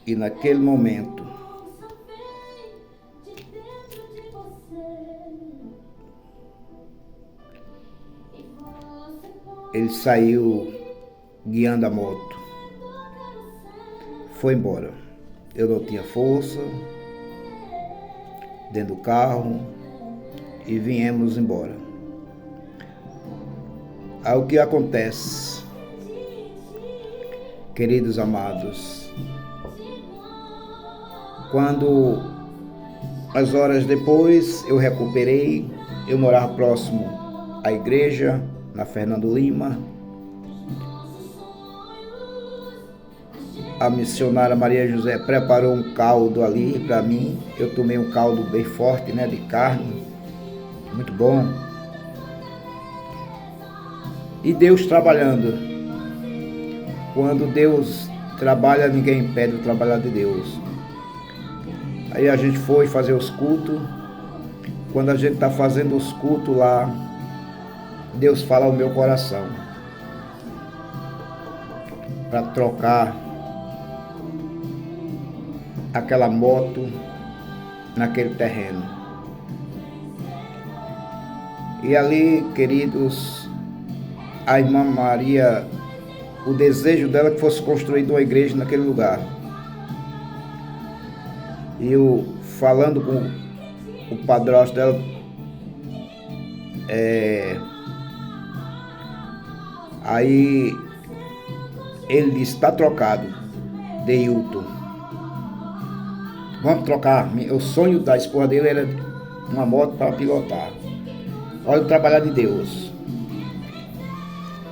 E naquele momento, ele saiu guiando a moto. Foi embora. Eu não tinha força dentro do carro e viemos embora. Aí o que acontece, queridos amados, quando as horas depois eu recuperei, eu morava próximo à igreja, na Fernando Lima. A missionária Maria José preparou um caldo ali para mim. Eu tomei um caldo bem forte, né, de carne, muito bom. E Deus trabalhando. Quando Deus trabalha, ninguém impede o trabalhar de Deus. Aí a gente foi fazer os cultos. Quando a gente está fazendo os cultos lá, Deus fala ao meu coração para trocar aquela moto naquele terreno. E ali, queridos, a irmã Maria, o desejo dela que fosse construída uma igreja naquele lugar. E eu falando com o padrasto dela, aí ele disse, está trocado, Deilton. Vamos trocar. O sonho da esposa dele era uma moto para pilotar. Olha o trabalho de Deus.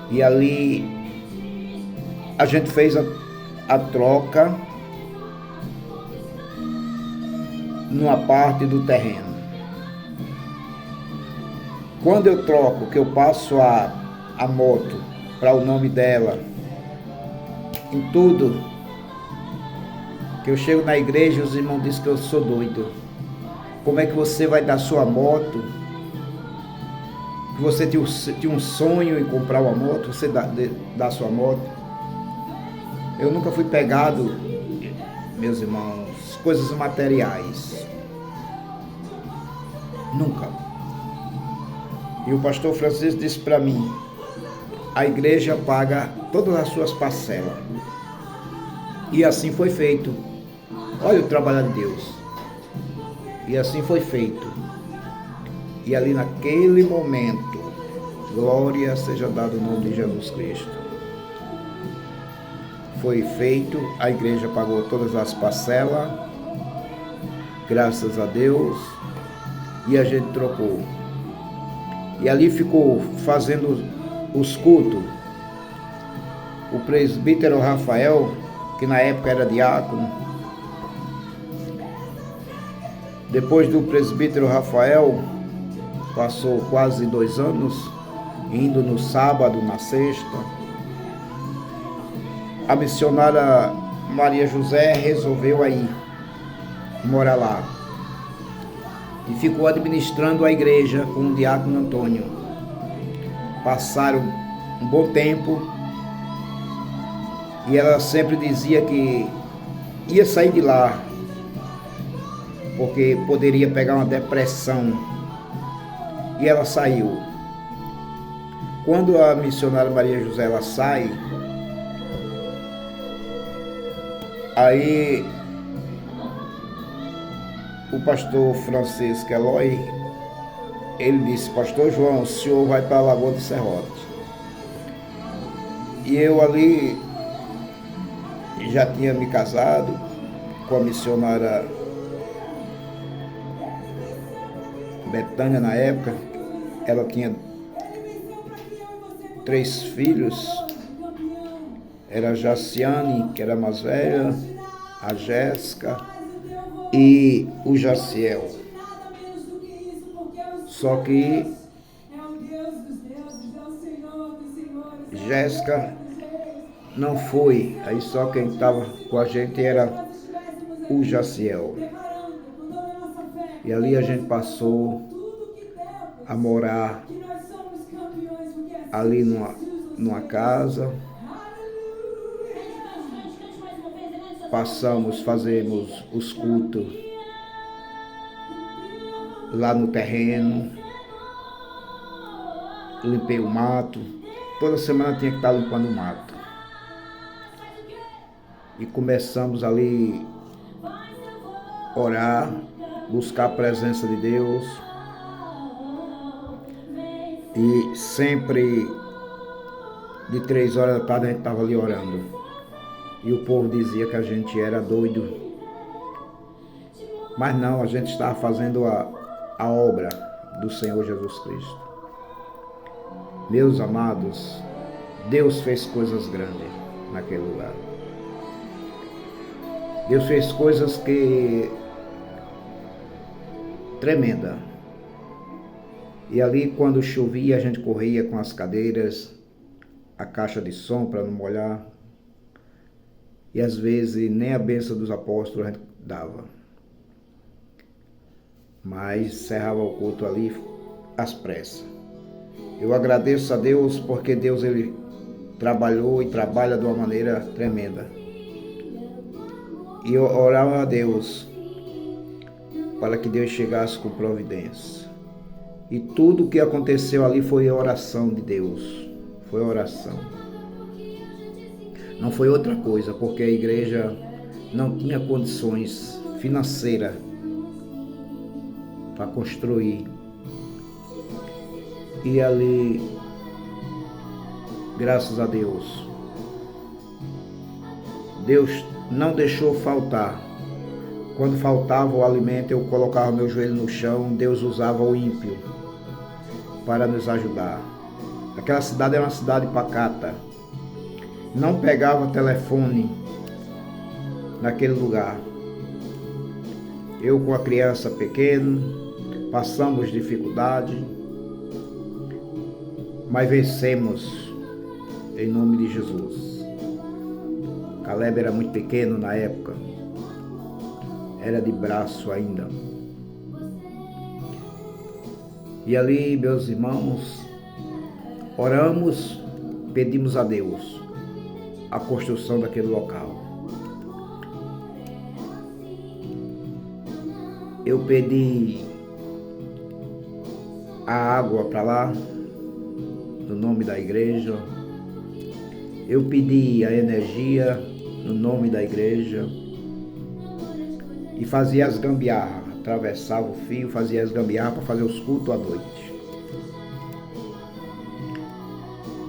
E ali a gente fez a troca numa parte do terreno. Quando eu troco, que eu passo a moto para o nome dela, em tudo, que eu chego na igreja, os irmãos dizem que eu sou doido. Como é que você vai dar sua moto? Que você tinha um sonho em comprar uma moto, você dá sua moto? Eu nunca fui pegado, meus irmãos, coisas materiais. Nunca. E o pastor Francisco disse para mim, a igreja paga todas as suas parcelas. E assim foi feito. Olha o trabalho de Deus. E assim foi feito. E ali naquele momento, glória seja dada o nome de Jesus Cristo. Foi feito, a igreja pagou todas as parcelas, graças a Deus, e a gente trocou. E ali ficou fazendo os cultos o presbítero Rafael, que na época era diácono. Depois do presbítero Rafael, passou quase 2 anos, indo no sábado, na sexta. A missionária Maria José resolveu aí morar lá. E ficou administrando a igreja com o diácono Antônio. Passaram um bom tempo e ela sempre dizia que ia sair de lá porque poderia pegar uma depressão. E ela saiu. Quando a missionária Maria José ela sai, aí o pastor Francisco Eloy, ele disse, pastor João, o senhor vai para a Lagoa do Serrote. E eu ali já tinha me casado com a missionária Betânia na época. Ela tinha 3 filhos. Era a Jaciane, que era a mais velha, a Jéssica e o Jaciel. Só que Jéssica não foi. Aí só quem estava com a gente era o Jaciel. E ali a gente passou a morar ali numa casa. fazemos os cultos lá no terreno, limpei o mato, toda semana tinha que estar limpando o mato. E começamos ali a orar, buscar a presença de Deus. E sempre de 3 horas da tarde a gente estava ali orando. E o povo dizia que a gente era doido. Mas não, a gente estava fazendo a obra do Senhor Jesus Cristo. Meus amados, Deus fez coisas grandes naquele lugar. Deus fez coisas tremenda. E ali quando chovia a gente corria com as cadeiras, a caixa de som para não molhar. E às vezes nem a bênção dos apóstolos a gente dava. Mas encerrava o culto ali às pressas. Eu agradeço a Deus porque Deus ele trabalhou e trabalha de uma maneira tremenda. E eu orava a Deus para que Deus chegasse com providência. E tudo o que aconteceu ali foi oração de Deus. Foi oração. Não foi outra coisa, porque a igreja não tinha condições financeiras para construir. E ali, graças a Deus, Deus não deixou faltar. Quando faltava o alimento, eu colocava meu joelho no chão, Deus usava o ímpio para nos ajudar. Aquela cidade era uma cidade pacata. Não pegava telefone naquele lugar. Eu com a criança pequena, passamos dificuldade, mas vencemos em nome de Jesus. Caleb era muito pequeno na época, era de braço ainda. E ali, meus irmãos, oramos, pedimos a Deus a construção daquele local. Eu pedi a água para lá, no nome da igreja. Eu pedi a energia no nome da igreja. E fazia as gambiarras, atravessava o fio, fazia as gambiarras para fazer os cultos à noite.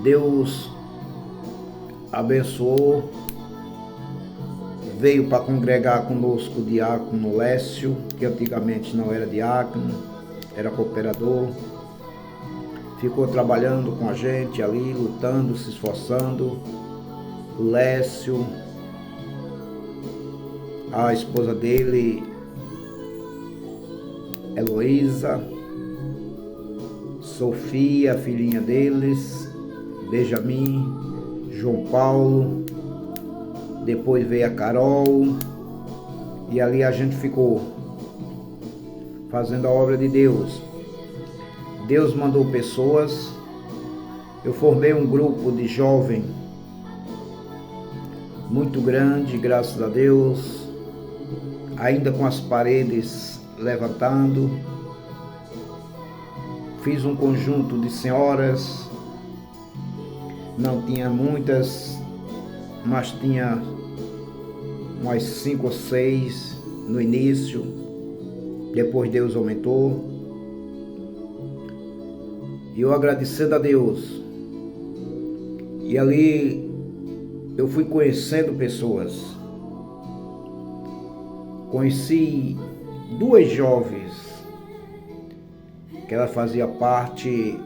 Deus abençoou, veio para congregar conosco o diácono Lécio, que antigamente não era diácono, era cooperador. Ficou trabalhando com a gente ali, lutando, se esforçando. O Lécio, a esposa dele, Heloísa, Sofia, a filhinha deles, Benjamin, João Paulo, depois veio a Carol, e ali a gente ficou fazendo a obra de Deus. Deus mandou pessoas, eu formei um grupo de jovens muito grande, graças a Deus, ainda com as paredes levantando. Fiz um conjunto de senhoras, não tinha muitas, mas tinha umas 5 ou 6 no início, depois Deus aumentou. E eu agradecendo a Deus. E ali eu fui conhecendo pessoas. Conheci 2 jovens que ela fazia parte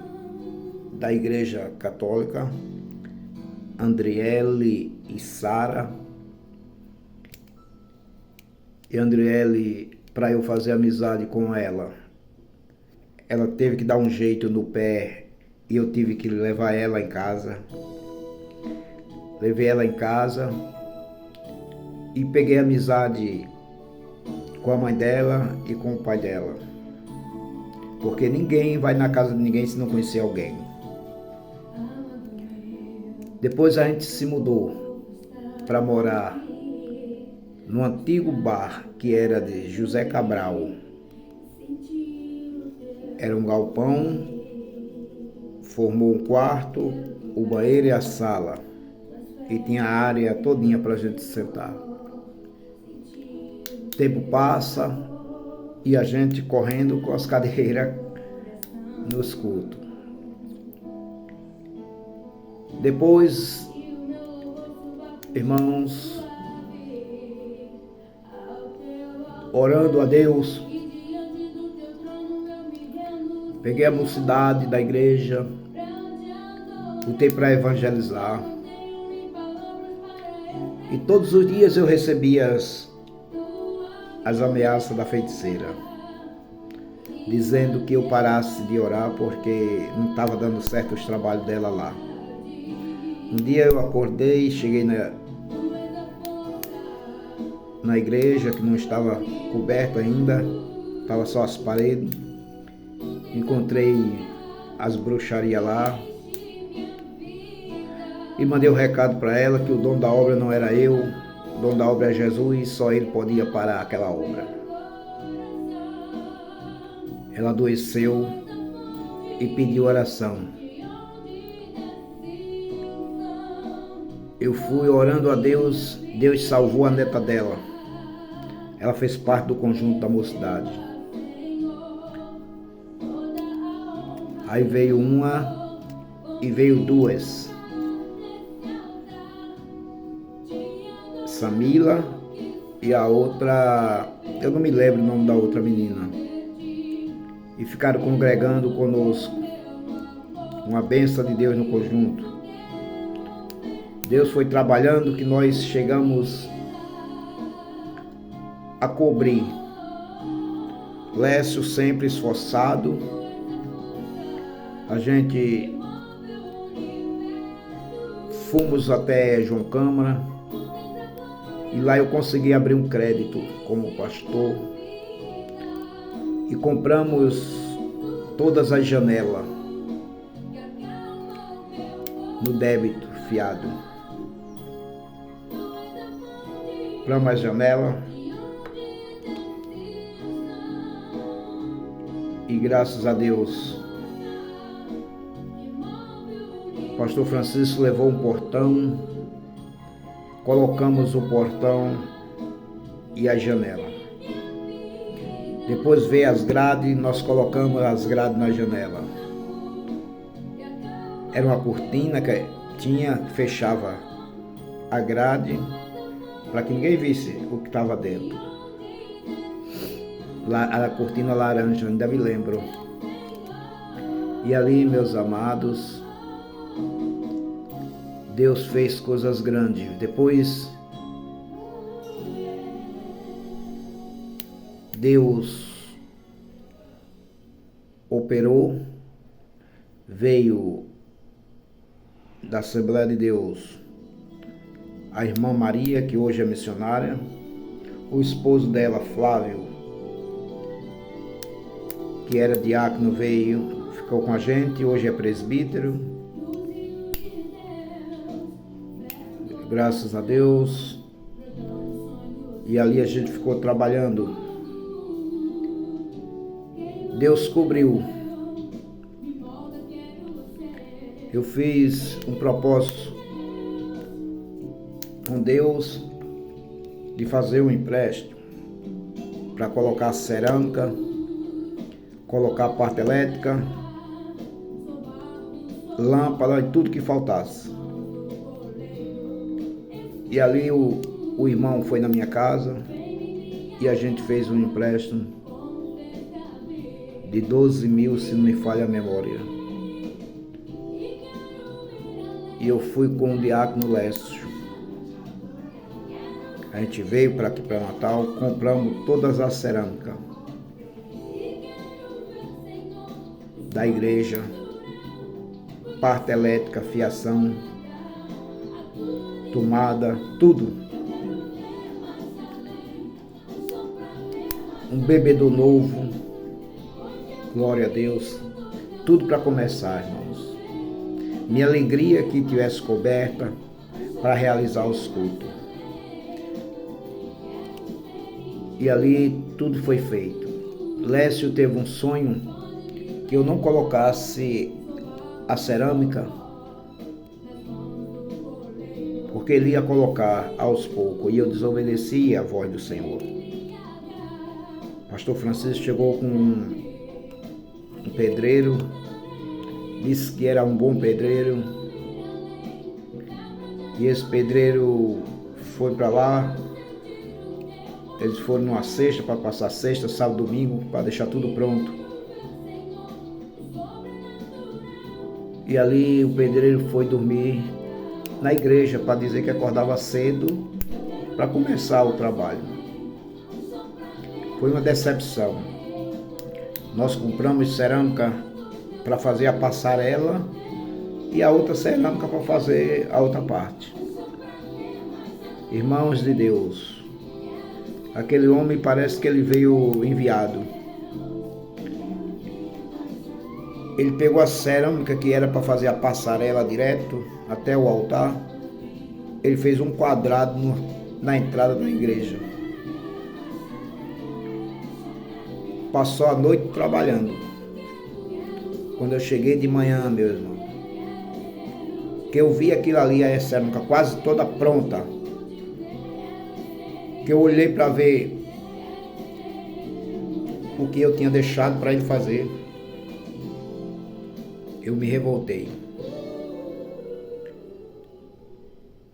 da igreja católica, Andriele e Sara. E Andriele, para eu fazer amizade com ela teve que dar um jeito no pé e eu tive que levar ela em casa. Levei ela em casa e peguei amizade com a mãe dela e com o pai dela. Porque ninguém vai na casa de ninguém se não conhecer alguém. Depois a gente se mudou para morar no antigo bar que era de José Cabral. Era um galpão, formou um quarto, o banheiro e a sala. E tinha a área todinha para a gente sentar. O tempo passa e a gente correndo com as cadeiras nos cultos. Depois, irmãos, orando a Deus, peguei a mocidade da igreja, lutei para evangelizar. E todos os dias eu recebia as ameaças da feiticeira, dizendo que eu parasse de orar porque não estava dando certo os trabalhos dela lá. Um dia eu acordei, cheguei na igreja, que não estava coberta ainda, estava só as paredes. Encontrei as bruxarias lá e mandei o recado para ela que o dono da obra não era eu, o dono da obra é Jesus, só ele podia parar aquela obra. Ela adoeceu e pediu oração. Eu fui orando a Deus, Deus salvou a neta dela. Ela fez parte do conjunto da mocidade. Aí veio uma e veio duas. Samila e a outra, eu não me lembro o nome da outra menina. E ficaram congregando conosco. Uma bênção de Deus no conjunto. Deus foi trabalhando que nós chegamos a cobrir. Lécio sempre esforçado. A gente fomos até João Câmara e lá eu consegui abrir um crédito como pastor e compramos todas as janelas no débito fiado. Compramos as janelas e graças a Deus o pastor Francisco levou um portão, colocamos o portão e a janela. Depois veio as grades, nós colocamos as grades na janela. Era uma cortina que fechava a grade para que ninguém visse o que estava dentro. A cortina laranja, ainda me lembro. E ali, meus amados, Deus fez coisas grandes. Depois, Deus operou, veio da Assembleia de Deus a irmã Maria, que hoje é missionária, o esposo dela, Flávio, que era diácono, veio, ficou com a gente, hoje é presbítero. Graças a Deus. E ali a gente ficou trabalhando. Deus cobriu. Eu fiz um propósito com Deus de fazer um empréstimo para colocar cerâmica, colocar parte elétrica, lâmpada e tudo que faltasse. E ali o irmão foi na minha casa e a gente fez um empréstimo de 12 mil, se não me falha a memória. E eu fui com o diácono Lécio. A gente veio para aqui para Natal, compramos todas as cerâmicas da igreja, parte elétrica, fiação, tomada, tudo. Um bebedouro novo, glória a Deus, tudo para começar, irmãos. Minha alegria que tivesse coberta para realizar os cultos. E ali tudo foi feito. Lécio teve um sonho que eu não colocasse a cerâmica, porque ele ia colocar aos poucos, e eu desobedeci a voz do Senhor. Pastor Francisco chegou com um pedreiro, disse que era um bom pedreiro, e esse pedreiro foi para lá. Eles foram numa sexta para passar sexta, sábado, domingo, para deixar tudo pronto. E ali o pedreiro foi dormir na igreja para dizer que acordava cedo para começar o trabalho. Foi uma decepção. Nós compramos cerâmica para fazer a passarela e a outra cerâmica para fazer a outra parte. Irmãos de Deus, aquele homem parece que ele veio enviado. Ele pegou a cerâmica que era para fazer a passarela direto até o altar. Ele fez um quadrado na entrada da igreja. Passou a noite trabalhando. Quando eu cheguei de manhã, meu irmão, que eu vi aquilo ali, a cerâmica quase toda pronta, que eu olhei para ver o que eu tinha deixado para ele fazer, eu me revoltei.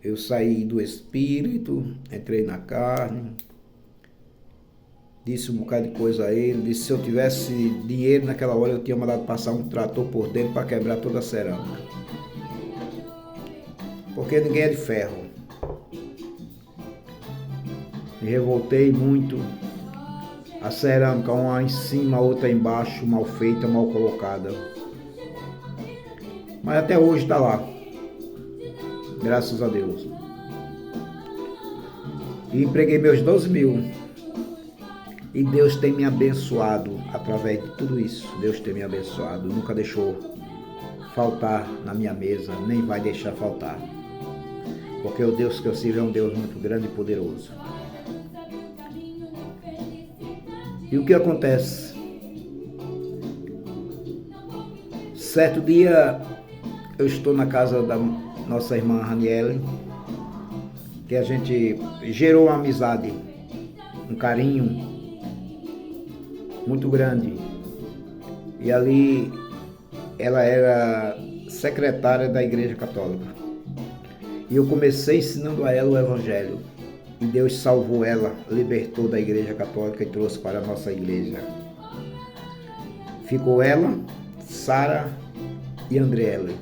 Eu saí do espírito, entrei na carne, disse um bocado de coisa a ele, disse que se eu tivesse dinheiro naquela hora eu tinha mandado passar um trator por dentro para quebrar toda a cerâmica. Porque ninguém é de ferro. Me revoltei muito. A cerâmica, uma em cima, outra embaixo, mal feita, mal colocada. Mas até hoje está lá. Graças a Deus. E empreguei meus 12 mil. E Deus tem me abençoado através de tudo isso. Deus tem me abençoado. Nunca deixou faltar na minha mesa, nem vai deixar faltar. Porque o Deus que eu sirvo é um Deus muito grande e poderoso. E o que acontece? Certo dia, eu estou na casa da nossa irmã Raniele, que a gente gerou uma amizade, um carinho muito grande. E ali ela era secretária da Igreja Católica. E eu comecei ensinando a ela o Evangelho. E Deus salvou ela, libertou da Igreja Católica e trouxe para a nossa igreja. Ficou ela, Sara e Andriele.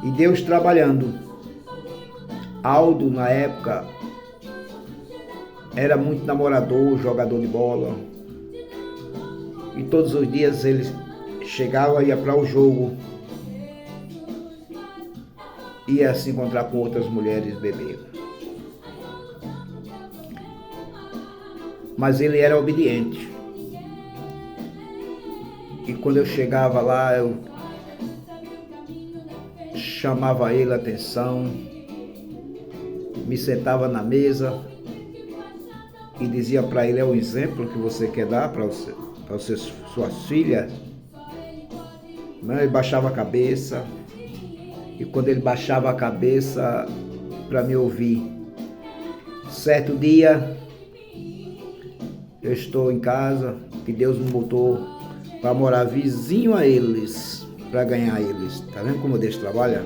E Deus trabalhando. Aldo, na época, era muito namorador, jogador de bola. E todos os dias ele chegava e ia para o jogo. Ia se encontrar com outras mulheres beber. Mas ele era obediente. E quando eu chegava lá, eu chamava ele a atenção, me sentava na mesa e dizia para ele: é o exemplo que você quer dar para suas filhas? Ele baixava a cabeça, e quando ele baixava a cabeça para me ouvir, certo dia, eu estou em casa, que Deus me botou para morar vizinho a eles, para ganhar eles. Tá vendo como Deus trabalha?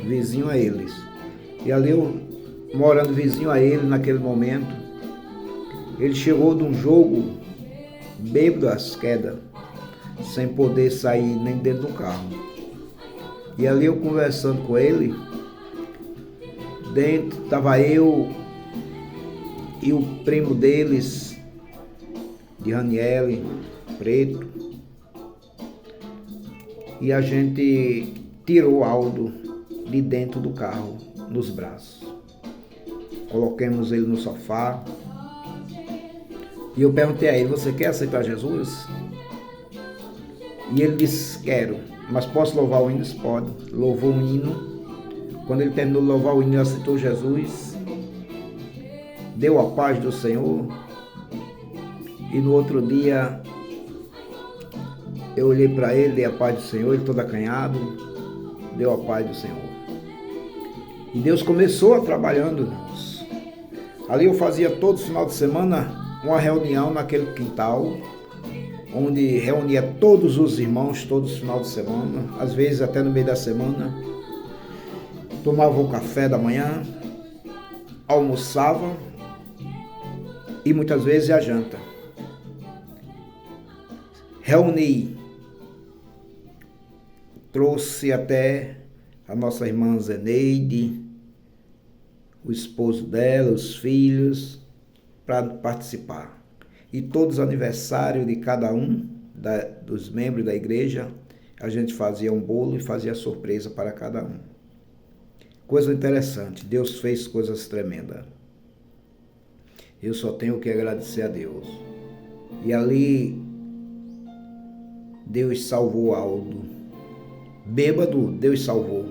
Vizinho a eles. E ali eu, morando vizinho a ele naquele momento, ele chegou de um jogo, bêbado às quedas, sem poder sair nem dentro do carro. E ali eu conversando com ele, dentro estava eu e o primo deles, de Raniele, preto, e a gente tirou Aldo de dentro do carro, nos braços. Coloquemos ele no sofá, e eu perguntei a ele: você quer aceitar Jesus? E ele disse: quero, mas posso louvar o hino? Pode. Louvou um hino. Quando ele terminou de louvar o hino, ele aceitou Jesus. deu a paz do Senhor. E no outro dia eu olhei para ele, dei a paz do Senhor, ele todo acanhado, deu a paz do Senhor. E Deus começou a trabalhando. Ali eu fazia todo final de semana uma reunião naquele quintal, onde reunia todos os irmãos, todos os final de semana, às vezes até no meio da semana. Tomava o café da manhã, almoçava e muitas vezes a janta. Reuni, trouxe até a nossa irmã Zeneide, o esposo dela, os filhos, para participar. E todos os aniversários de cada um dos membros da igreja, a gente fazia um bolo e fazia surpresa para cada um. Coisa interessante, Deus fez coisas tremendas. Eu só tenho que agradecer a Deus. E ali, Deus salvou Aldo. Bêbado, Deus salvou.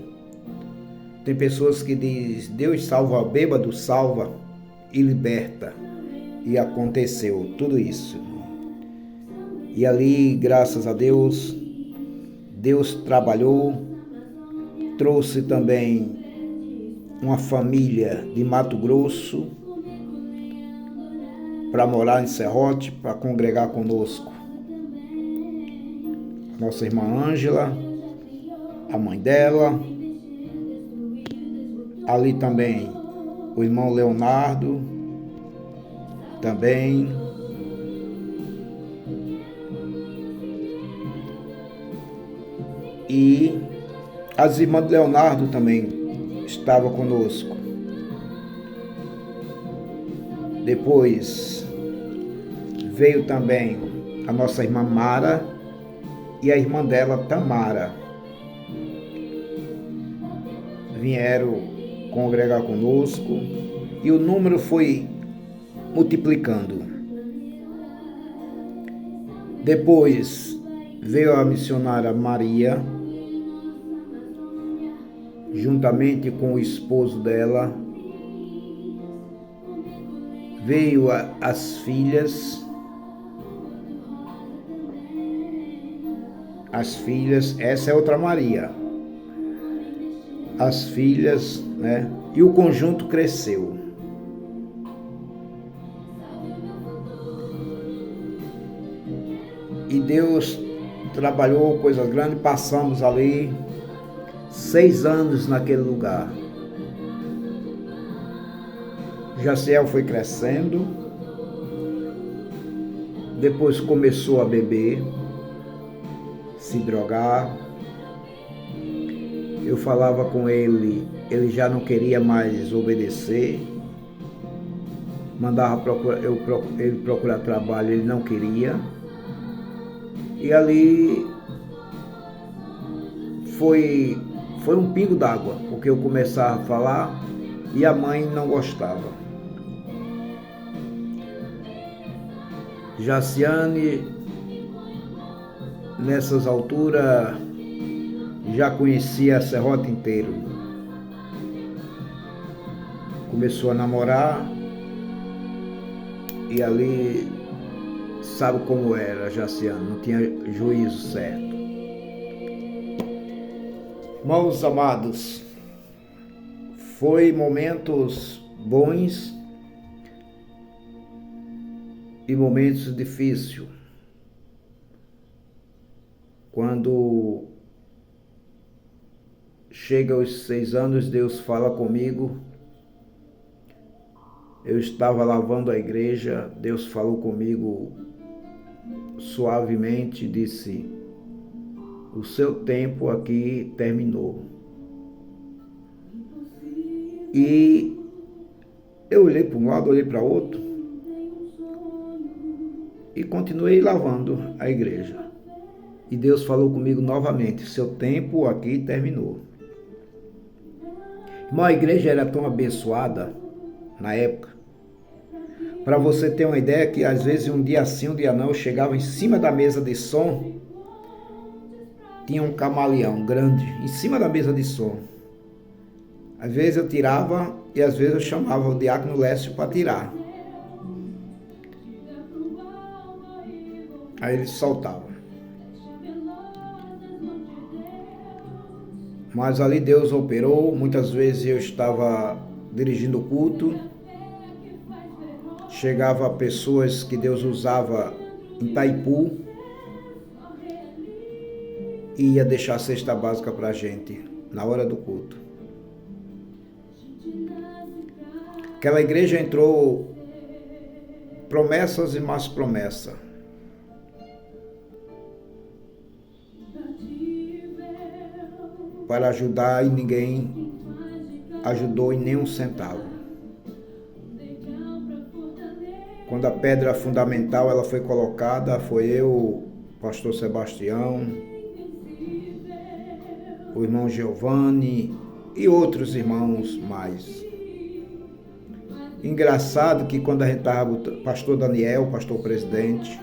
Tem pessoas que dizem, Deus salva bêbado, salva e liberta. E aconteceu tudo isso. E ali, graças a Deus, Deus trabalhou, trouxe também uma família de Mato Grosso para morar em Serrote, para congregar conosco. Nossa irmã Ângela, a mãe dela, ali também o irmão Leonardo, também. E as irmãs de Leonardo também estavam conosco. Depois veio também a nossa irmã Mara e a irmã dela Tamara. Vieram congregar conosco e o número foi multiplicando. Depois veio a missionária Maria, juntamente com o esposo dela. Veio as filhas, essa é outra Maria. As filhas, né? E o conjunto cresceu. E Deus trabalhou coisas grandes, passamos ali 6 anos naquele lugar. Jaciel foi crescendo, depois começou a beber, se drogar. Eu falava com ele, ele já não queria mais obedecer. Mandava ele procurar trabalho, ele não queria. E ali foi um pingo d'água, porque eu começava a falar e a mãe não gostava. Jaciane, nessas alturas, já conhecia a Serrote inteiro. Começou a namorar e ali, sabe como era Jaciane, não tinha juízo certo. Irmãos amados, foi momentos bons e momentos difíceis. Quando chega aos 6 anos, Deus fala comigo. Eu estava lavando a igreja, Deus falou comigo suavemente, disse: o seu tempo aqui terminou. E eu olhei para um lado, olhei para outro e continuei lavando a igreja. E Deus falou comigo novamente: seu tempo aqui terminou. Irmão, a igreja era tão abençoada na época. Para você ter uma ideia, que às vezes um dia sim, um dia não, eu chegava em cima da mesa de som, tinha um camaleão grande em cima da mesa de som. Às vezes eu tirava e às vezes eu chamava o diácono Lécio para tirar. Aí ele soltava. Mas ali Deus operou. Muitas vezes eu estava dirigindo o culto. Chegava pessoas que Deus usava em Itaipu e ia deixar a cesta básica para a gente na hora do culto. Aquela igreja entrou promessas e mais promessas. Para ajudar e ninguém ajudou em nenhum centavo. Quando a pedra fundamental ela foi colocada, foi eu, o pastor Sebastião, o irmão Giovanni e outros irmãos mais. Engraçado que quando a gente estava, pastor Daniel, pastor presidente,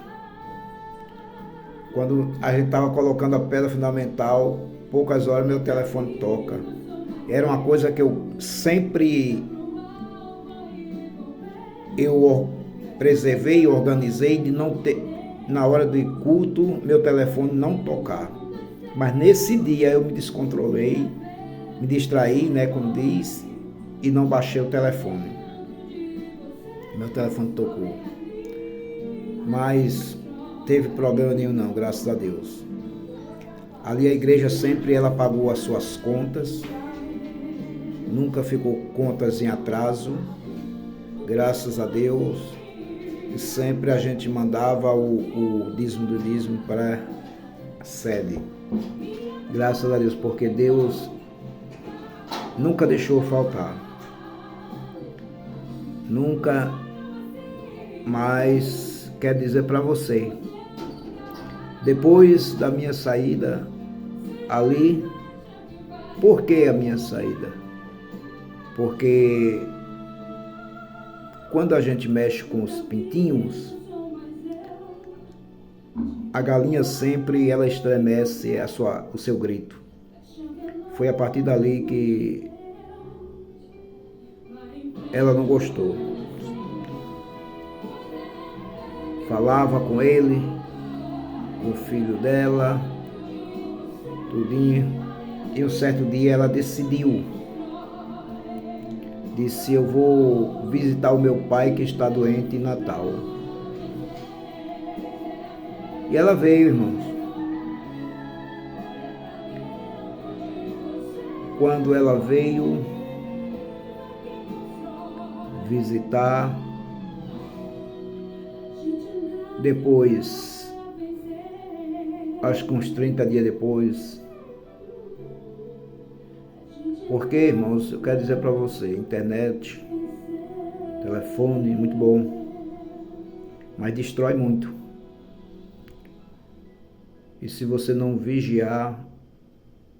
quando a gente estava colocando a pedra fundamental, poucas horas meu telefone toca. Era uma coisa que eu sempre preservei e organizei de não ter, na hora do culto, meu telefone não tocar. Mas nesse dia eu me descontrolei, me distraí, né, como diz, e não baixei o telefone. Meu telefone tocou. Mas teve problema nenhum não, graças a Deus. Ali a igreja sempre ela pagou as suas contas, nunca ficou contas em atraso, graças a Deus. E sempre a gente mandava o dízimo do dízimo para a sede. Graças a Deus, porque Deus nunca deixou faltar. Nunca mais quer dizer para você. Depois da minha saída ali, por que a minha saída? Porque quando a gente mexe com os pintinhos, a galinha sempre ela estremece o seu grito. Foi a partir dali que ela não gostou. Falava com ele, com o filho dela, tudinho. E um certo dia ela decidiu. Disse, eu vou visitar o meu pai que está doente em Natal. E ela veio, irmãos. Quando ela veio visitar, depois, acho que uns 30 dias depois, porque, irmãos, eu quero dizer para você, internet, telefone, muito bom, mas destrói muito. E se você não vigiar,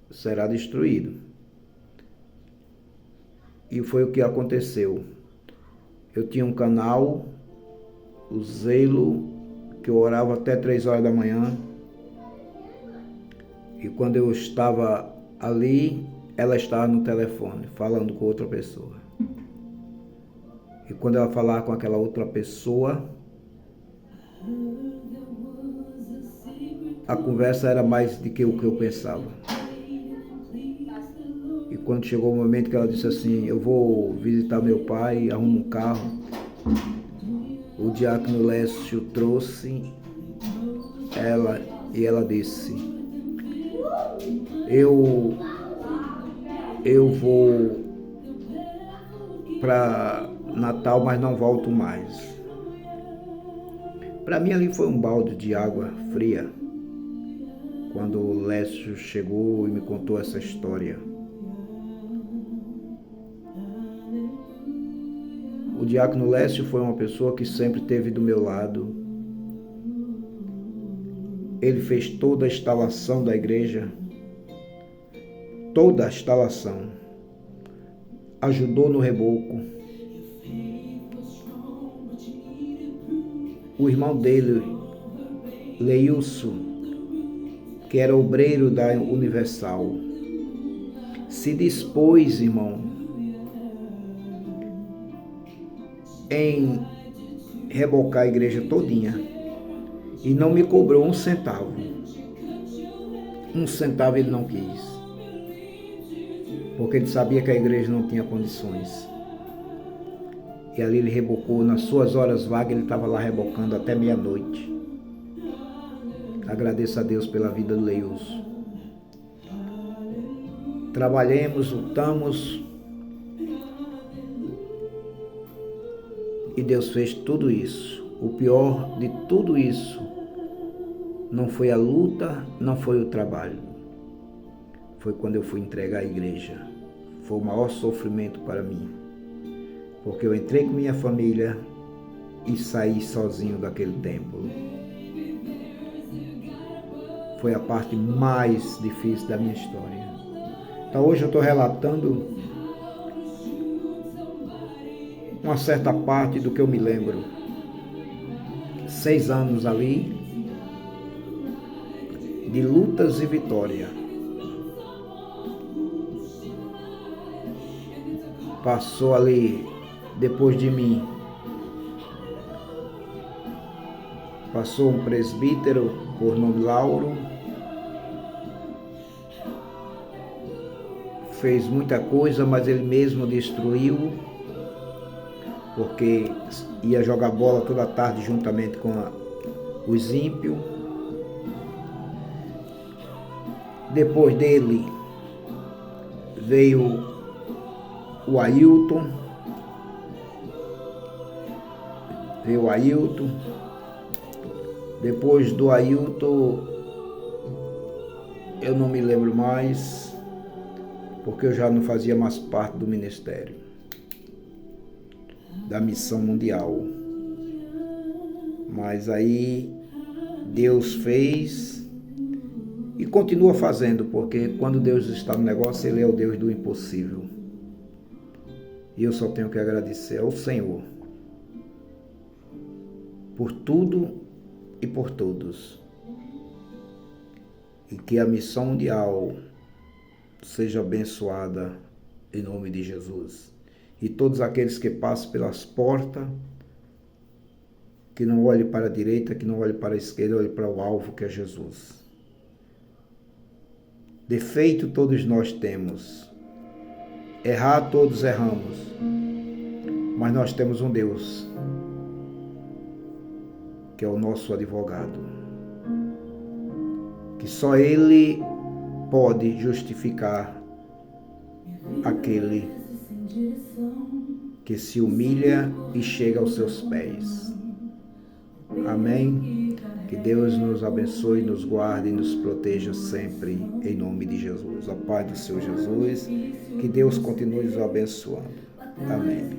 será destruído. E foi o que aconteceu. Eu tinha um canal, o Zelo, que eu orava até 3 horas da manhã. E quando eu estava ali, ela estava no telefone, falando com outra pessoa. E quando ela falava com aquela outra pessoa, a conversa era mais do que o que eu pensava. E quando chegou o momento que ela disse assim, eu vou visitar meu pai, arrumo um carro, o diácono Lécio trouxe ela e ela disse, eu vou para Natal, mas não volto mais. Para mim ali foi um balde de água fria, quando o Lécio chegou e me contou essa história. O diácono Lécio foi uma pessoa que sempre esteve do meu lado. Ele fez toda a instalação da igreja, toda a instalação, ajudou no reboco. O irmão dele, Leilson, que era obreiro da Universal, se dispôs, irmão, em rebocar a igreja todinha e não me cobrou um centavo. Um centavo ele não quis, porque ele sabia que a igreja não tinha condições. E ali ele rebocou, nas suas horas vagas ele estava lá rebocando até meia-noite. Agradeço a Deus pela vida do Leilson. Trabalhemos, lutamos e Deus fez tudo isso. O pior de tudo isso não foi a luta, não foi o trabalho. Foi quando eu fui entregar a igreja. Foi o maior sofrimento para mim. Porque eu entrei com minha família e saí sozinho daquele templo. Foi a parte mais difícil da minha história. Então hoje eu estou relatando uma certa parte do que eu me lembro. 6 anos ali, de lutas e vitória. Passou ali, depois de mim, passou um presbítero por nome Lauro. Fez muita coisa, mas ele mesmo destruiu, porque ia jogar bola toda tarde juntamente com os ímpios. Depois dele veio o Ailton. Depois do Ailton, eu não me lembro mais, porque eu já não fazia mais parte do ministério, da missão mundial. Mas aí Deus fez e continua fazendo, porque quando Deus está no negócio, Ele é o Deus do impossível. E eu só tenho que agradecer ao Senhor por tudo e por todos. E que a missão mundial seja abençoada em nome de Jesus. E todos aqueles que passam pelas portas, que não olhem para a direita, que não olhem para a esquerda, olhem para o alvo que é Jesus. Defeito todos nós temos. Errar todos erramos. Mas nós temos um Deus, que é o nosso advogado. Que só Ele pode justificar aquele que se humilha e chega aos seus pés. Amém? Que Deus nos abençoe, nos guarde e nos proteja sempre, em nome de Jesus. A paz do Senhor Jesus, que Deus continue nos abençoando. Amém.